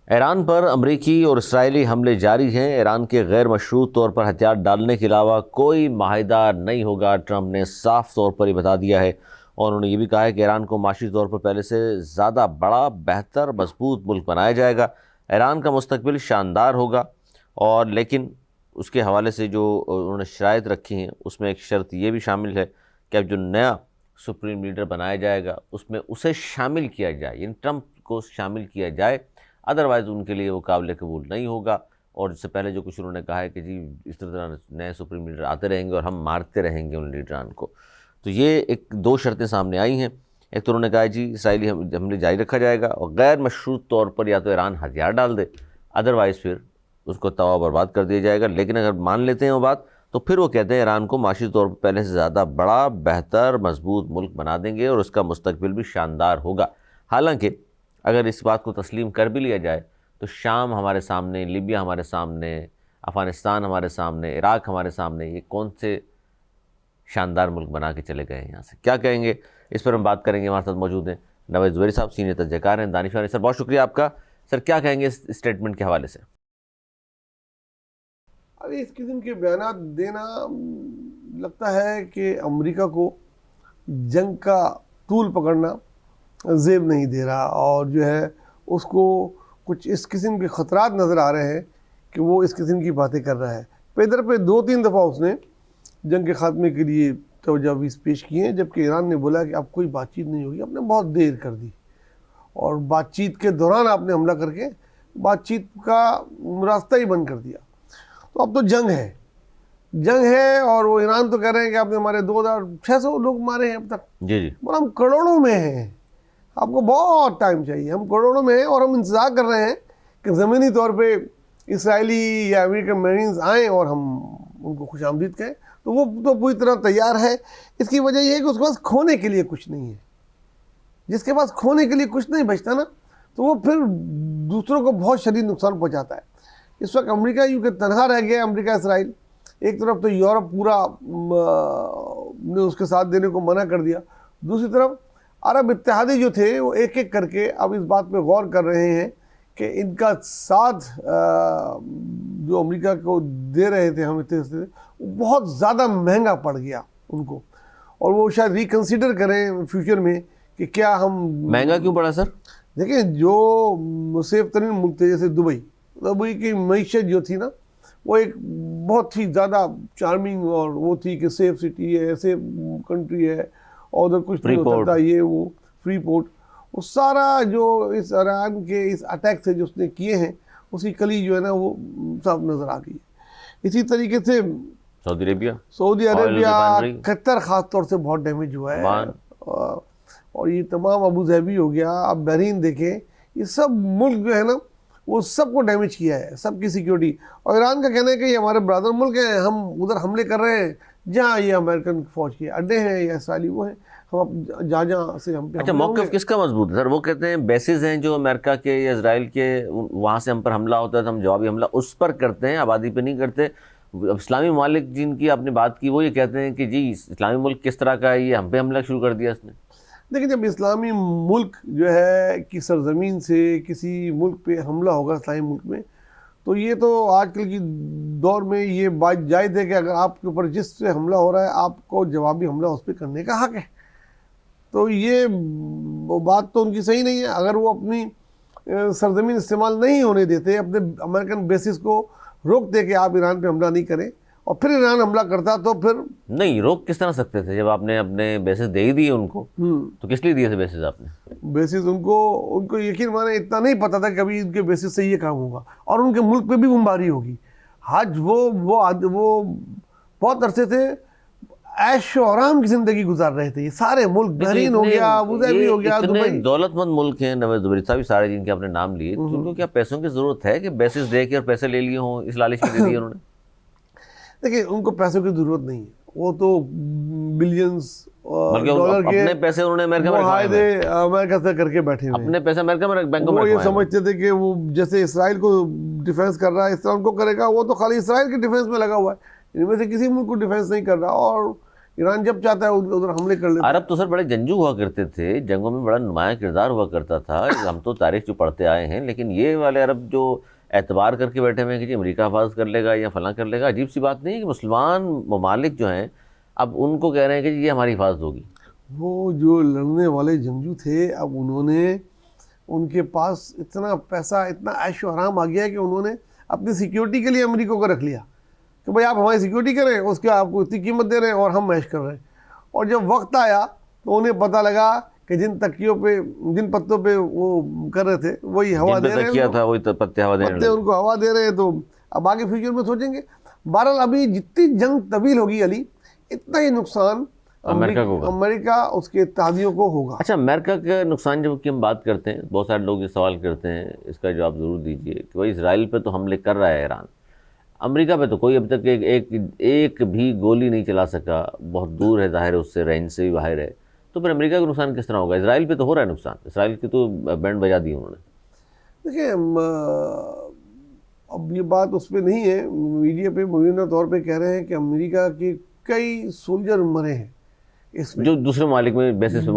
ایران پر امریکی اور اسرائیلی حملے جاری ہیں۔ ایران کے غیر مشروط طور پر ہتھیار ڈالنے کے علاوہ کوئی معاہدہ نہیں ہوگا، ٹرمپ نے صاف طور پر یہ بتا دیا ہے، اور انہوں نے یہ بھی کہا ہے کہ ایران کو معاشی طور پر پہلے سے زیادہ بڑا، بہتر، مضبوط ملک بنایا جائے گا۔ ایران کا مستقبل شاندار ہوگا، اور لیکن اس کے حوالے سے جو انہوں نے شرائط رکھی ہیں اس میں ایک شرط یہ بھی شامل ہے کہ اب جو نیا سپریم لیڈر بنایا جائے گا اس میں اسے شامل کیا جائے، یعنی ٹرمپ کو شامل کیا جائے، ادروائز ان کے لیے وہ قابل قبول نہیں ہوگا۔ اور اس سے پہلے جو کچھ انہوں نے کہا ہے کہ جی اس طرح نئے سپریم لیڈر آتے رہیں گے اور ہم مارتے رہیں گے ان لیڈران کو، تو یہ ایک دو شرطیں سامنے آئی ہیں۔ ایک تو انہوں نے کہا ہے جی اسرائیلی حملے جاری رکھا جائے گا، اور غیر مشروط طور پر یا تو ایران ہتھیار ڈال دے، ادروائز پھر اس کو تباہ و برباد کر دیا جائے گا۔ لیکن اگر مان لیتے ہیں وہ بات، تو پھر وہ کہتے ہیں ایران کو معاشی طور پر پہلے سے زیادہ بڑا، بہتر، مضبوط ملک بنا دیں گے، اور اس کا مستقبل بھی شاندار ہوگا۔ حالانکہ اگر اس بات کو تسلیم کر بھی لیا جائے تو شام ہمارے سامنے، لیبیا ہمارے سامنے، افغانستان ہمارے سامنے، عراق ہمارے سامنے، یہ کون سے شاندار ملک بنا کے چلے گئے ہیں یہاں سے؟ کیا کہیں گے اس پر ہم بات کریں گے۔ ہمارے ساتھ موجود ہیں نوید زبیری صاحب، سینئر تجزیہ کار ہیں، دانشور ہیں۔ سر بہت شکریہ آپ کا۔ سر کیا کہیں گے اس اسٹیٹمنٹ کے حوالے سے؟ ابھی اس قسم کے بیانات دینا لگتا ہے کہ امریکہ کو جنگ کا طول پکڑنا زیب نہیں دے رہا، اور جو ہے اس کو کچھ اس قسم کے خطرات نظر آ رہے ہیں کہ وہ اس قسم کی باتیں کر رہا ہے۔ پیدر پہ 2-3 دفعہ اس نے جنگ کے خاتمے کے لیے تجاویز پیش کی ہیں، جبکہ ایران نے بولا کہ اب کوئی بات چیت نہیں ہوگی۔ آپ نے بہت دیر کر دی، اور بات چیت کے دوران آپ نے حملہ کر کے بات چیت کا راستہ ہی بند کر دیا۔ تو اب تو جنگ ہے، اور وہ ایران تو کہہ رہے ہیں کہ آپ نے ہمارے 2600 لوگ مارے ہیں اب تک۔ جی اور ہم کروڑوں میں ہیں، آپ کو بہت ٹائم چاہیے، ہم کروڑوں میں ہیں، اور ہم انتظار کر رہے ہیں کہ زمینی طور پہ اسرائیلی یا امریکن میرینز آئیں اور ہم ان کو خوش آمدید کہیں۔ تو وہ تو پوری طرح تیار ہے۔ اس کی وجہ یہ ہے کہ اس کے پاس کھونے کے لیے کچھ نہیں ہے۔ جس کے پاس کھونے کے لیے کچھ نہیں بچتا نا، تو وہ پھر دوسروں کو بہت شدید نقصان پہنچاتا ہے۔ اس وقت امریکہ یوں کہ تنہا رہ گیا، امریکہ اسرائیل۔ ایک طرف تو یورپ پورا نے اس کے ساتھ دینے کو منع کر دیا، دوسری طرف عرب اتحادی جو تھے وہ ایک ایک کر کے اب اس بات پہ غور کر رہے ہیں کہ ان کا ساتھ جو امریکہ کو دے رہے تھے ہم وہ بہت زیادہ مہنگا پڑ گیا ان کو، اور وہ شاید ریکنسیڈر کریں فیوچر میں کہ کیا ہم۔ مہنگا کیوں پڑا سر؟ دیکھیں جو سیف ترین ملک تھے، جیسے دبئی کی معیشت جو تھی نا، وہ ایک بہت ہی زیادہ چارمنگ اور وہ تھی کہ سیف سٹی ہے، سیف کنٹری ہے، اور ادھر کچھ نہیں ہوتا تھا، یہ وہ فری پورٹ، وہ سارا جو اس ایران کے اس اٹیک سے جو اس نے کیے ہیں، اسی کلی جو ہے نا وہ صاف نظر آ گئی ہے۔ اسی طریقے سے سعودی عربیہ، قطر خاص طور سے بہت ڈیمیج ہوا ہے، اور یہ تمام ابو ظہبی ہو گیا، اب بحرین دیکھیں، یہ سب ملک جو ہے نا وہ سب کو ڈیمیج کیا ہے، سب کی سیکیورٹی۔ اور ایران کا کہنا ہے کہ یہ ہمارے برادر ملک ہیں، ہم ادھر حملے کر رہے ہیں جہاں یہ امریکن فوج کے اڈے ہیں یا اسرائیلی وہ ہیں، ہم جہاں سے ہم پہ۔ اچھا، موقف کس کا مضبوط ہے سر؟ وہ کہتے ہیں بیسز ہیں جو امریکہ کے یا اسرائیل کے، وہاں سے ہم پر حملہ ہوتا ہے تو ہم جوابی حملہ اس پر کرتے ہیں، آبادی پہ نہیں کرتے۔ اسلامی ممالک جن کی آپ نے بات کی وہ یہ کہتے ہیں کہ جی اسلامی ملک کس طرح کا ہے، یہ ہم پہ حملہ شروع کر دیا اس نے۔ لیکن جب اسلامی ملک جو ہے کی سرزمین سے کسی ملک پہ حملہ ہوگا اسلامی ملک میں، تو یہ تو آج کل کی دور میں یہ بات جائز ہے کہ اگر آپ کے اوپر جس سے حملہ ہو رہا ہے آپ کو جوابی حملہ اس پہ کرنے کا حق ہے۔ تو یہ بات تو ان کی صحیح نہیں ہے۔ اگر وہ اپنی سرزمین استعمال نہیں ہونے دیتے، اپنے امریکن بیسز کو روکتے کہ آپ ایران پہ حملہ نہیں کریں، اور پھر ایران حملہ کرتا تو پھر نہیں روک کس طرح سکتے تھے؟ جب آپ نے اپنے بیسز دے ہی دیے ان کو، تو کس لیے دیے تھے بیسز آپ نے؟ بیسز ان کو یقین مانے اتنا نہیں پتا تھا کہ ابھی ان کے بیسز سے یہ کام ہوگا، اور ان کے ملک پہ بھی بمباری ہوگی۔ حج وہ بہت عرصے سے عیش و آرام کی زندگی گزار رہے تھے، یہ سارے ملک، بحرین ہو گیا، ابو ظہبی ہو گیا، اتنے دبئی۔ دولت مند ملک ہیں نوید زبیری صاحب سارے جن کے آپ نے نام لیے، ان کو کیا پیسوں کی ضرورت ہے کہ بیسز دے کے اور پیسے لے لیے ہوں، اس لالچ میں دے دیے انہوں نے؟ دیکھیں ان کو پیسوں کی ضرورت نہیں ہے، وہ تو بلینز ڈالر کے اپنے پیسے انہوں نے امریکہ میں معاہدے امریکہ سے کر کے بیٹھے ہوئے ہیں۔ اپنے پیسے امریکہ میں بینکوں میں وہ یہ سمجھتے تھے کہ وہ جیسے اسرائیل کو ڈیفینس کر رہا ہے اس طرح ان کو کرے گا، وہ تو خالی اسرائیل کے ڈیفینس میں لگا ہوا ہے، ان میں سے کسی ملک کو ڈیفینس نہیں کر رہا۔ اور ایران جب چاہتا ہے ادھر حملے کر لیتا ہے. عرب تو سر بڑے جنگجو ہوا کرتے تھے، جنگوں میں بڑا نمایاں کردار ہوا کرتا تھا. ہم تو تاریخ جو پڑھتے آئے ہیں، لیکن یہ والے عرب جو اعتبار کر کے بیٹھے ہوئے ہیں کہ جی امریکہ حفاظت کر لے گا یا فلاں کر لے گا، عجیب سی بات نہیں ہے کہ مسلمان ممالک جو ہیں اب ان کو کہہ رہے ہیں کہ جی یہ ہماری حفاظت ہوگی. وہ جو لڑنے والے جنگجو تھے، اب انہوں نے، ان کے پاس اتنا پیسہ، اتنا عیش و آرام آ گیا ہے کہ انہوں نے اپنی سیکیورٹی کے لیے امریکہ کو رکھ لیا کہ بھائی آپ ہماری سیکیورٹی کریں، اس کے آپ کو اتنی قیمت دے رہے ہیں اور ہم عیش کر رہے ہیں. اور جب وقت آیا تو انہیں پتہ لگا کہ جن تکیوں پہ، جن پتوں پہ وہ کر رہے تھے وہی ہوا دے رہے ہیں، کیا تھا وہی پتے ہوا دینے پتے ان کو ہوا دے رہے ہیں. تو اب آگے فیوچر میں سوچیں گے. بہرحال ابھی جتنی جنگ طویل ہوگی علی، اتنا ہی نقصان امریکہ اس کے اتحادیوں کو ہوگا. اچھا، امریکہ کا نقصان جب کہ ہم بات کرتے ہیں، بہت سارے لوگ یہ سوال کرتے ہیں، اس کا جواب ضرور دیجئے کہ بھائی اسرائیل پہ تو حملے کر رہا ہے ایران، امریکہ پہ تو کوئی اب تک ایک بھی گولی نہیں چلا سکا، بہت دور ہے، ظاہر ہے اس سے رینج سے بھی باہر ہے. تو پھر امریکہ کا نقصان کس طرح ہوگا؟ اسرائیل پہ تو ہو رہا ہے نقصان، اسرائیل کی تو بینڈ بجا دی انہوں نے. دیکھیں اب یہ بات اس پہ نہیں ہے، میڈیا پہ مبینہ طور پہ کہہ رہے ہیں کہ امریکہ کے کئی سولجر مرے ہیں اس میں، جو دوسرے ممالک میں بیسس پہ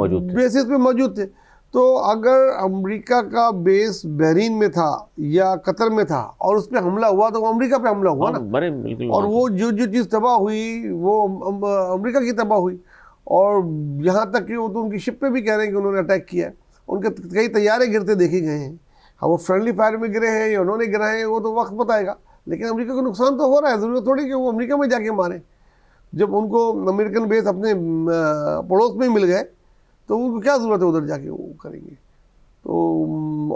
موجود تھے. تو اگر امریکہ کا بیس بحرین میں تھا یا قطر میں تھا اور اس پہ حملہ ہوا تو وہ امریکہ پہ حملہ ہوا نا. بالکل. اور وہ جو چیز تباہ ہوئی وہ امریکہ کی تباہ ہوئی. اور یہاں تک کہ وہ تو ان کی شپ پہ بھی کہہ رہے ہیں کہ انہوں نے اٹیک کیا ہے. ان کے کئی طیارے گرتے دیکھے گئے ہیں. ہاں وہ فرینڈلی فائر میں گرے ہیں یا انہوں نے گرائے ہیں وہ تو وقت بتائے گا، لیکن امریکہ کو نقصان تو ہو رہا ہے. ضرورت تھوڑی کہ وہ امریکہ میں جا کے ماریں. جب ان کو امریکن بیس اپنے پڑوس میں مل گئے تو ان کو کیا ضرورت ہے ادھر جا کے وہ کریں گے. تو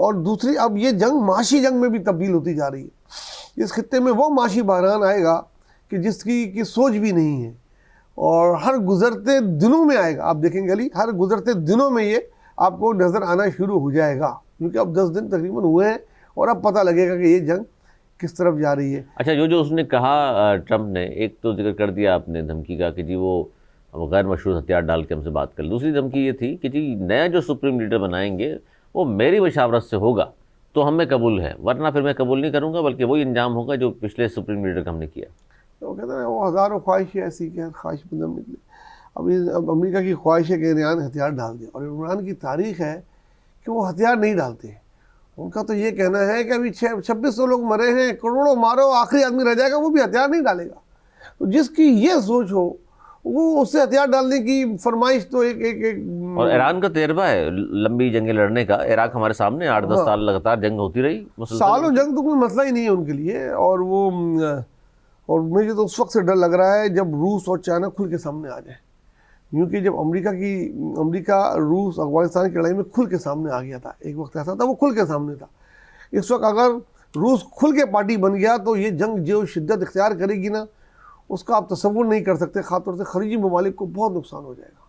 اور دوسری، اب یہ جنگ معاشی جنگ میں بھی تبدیل ہوتی جا رہی ہے. اس خطے میں وہ معاشی بحران آئے گا کہ جس کی سوچ بھی نہیں ہے، اور ہر گزرتے دنوں میں آئے گا. آپ دیکھیں گے علی، ہر گزرتے دنوں میں یہ آپ کو نظر آنا شروع ہو جائے گا، کیونکہ اب 10 دن تقریباً ہوئے ہیں اور اب پتہ لگے گا کہ یہ جنگ کس طرف جا رہی ہے. اچھا، جو اس نے کہا ٹرمپ نے، ایک تو ذکر کر دیا آپ نے دھمکی کا کہ جی وہ غیر مشروط ہتھیار ڈال کے ہم سے بات کر. دوسری دھمکی یہ تھی کہ جی نیا جو سپریم لیڈر بنائیں گے وہ میری مشاورت سے ہوگا تو ہمیں قبول ہے، ورنہ پھر میں قبول نہیں کروں گا، بلکہ وہی انجام ہوگا جو پچھلے سپریم لیڈر کا ہم نے کیا. تو وہ کہتے ہیں وہ ہزاروں خواہشیں ایسی کہ خواہش بندم نکلے. اب امریکہ کی خواہش ہے کہ ایران ہتھیار ڈال دے، اور عمران کی تاریخ ہے کہ وہ ہتھیار نہیں ڈالتے. ان کا تو یہ کہنا ہے کہ ابھی 2600 لوگ مرے ہیں، کروڑوں مارو، آخری آدمی رہ جائے گا وہ بھی ہتھیار نہیں ڈالے گا. تو جس کی یہ سوچ ہو وہ اس سے ہتھیار ڈالنے کی فرمائش تو ایک اور ایران کا تجربہ ہے لمبی جنگیں لڑنے کا. عراق ہمارے سامنے 8-10 سال لگاتار جنگ ہوتی رہی، سالوں جنگ تو کوئی مسئلہ ہی نہیں ہے ان کے لیے. اور مجھے تو اس وقت سے ڈر لگ رہا ہے جب روس اور چائنا کھل کے سامنے آ جائیں، کیونکہ جب امریکہ روس افغانستان کی لڑائی میں کھل کے سامنے آ گیا تھا، ایک وقت ایسا تھا وہ کھل کے سامنے تھا. اس وقت اگر روس کھل کے پارٹی بن گیا تو یہ جنگ جو شدت اختیار کرے گی نا، اس کا آپ تصور نہیں کر سکتے. خاص طور سے خلیجی ممالک کو بہت نقصان ہو جائے گا.